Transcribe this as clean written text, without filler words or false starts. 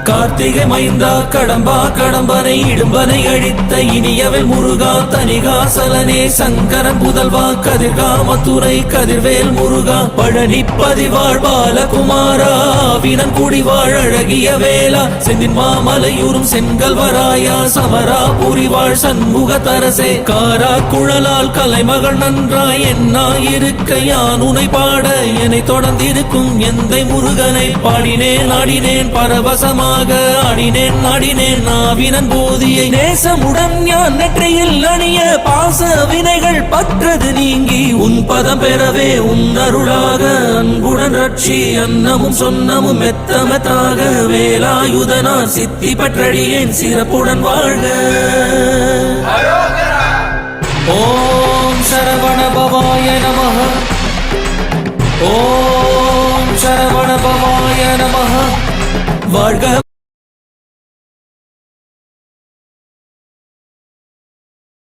கார்த்திகை மைந்தா கடம்பா கடம்பனை இடும்பனை அழித்த இனியவன் முருகா தனிகாசலனே சங்கரன் புதல்வா கதிர்கா மத்துரை கதிர்வேல் முருகா பழனி பதிவாழ் பாலகுமாரா வினன் குடிவாழ் அழகிய வேளா செந்தின் மாமலையூரும் செங்கல்வராயா சமரா புரிவாழ் சண்முக தரசே காரா குழலால் கலைமகள் நன்றாய் என்னாயிருக்க யான் உனை பாட என்னை தொடர்ந்திருக்கும் எந்தை முருகனை பாடினேன் ஆடினேன் பரவசமாக ஆடினேன் நாடினேன் நாவினன் போதியை நேசமுடன் ஞான் நெற்றியில் அணிய பாச வினைகள் பற்றது நீங்கி உன் பதம் பெறவே உன் அருளாக அன்புடன் ரட்சி அன்னமும் சொன்னமும் மெத்தமத்தாக வேலாயுதனார் சித்தி பற்றடியேன் சிறப்புடன் வாழ்க. ஓம் சரவண பவாய நமஹ. ஓம் சரவண பவாய நமஹ. வாழ்க.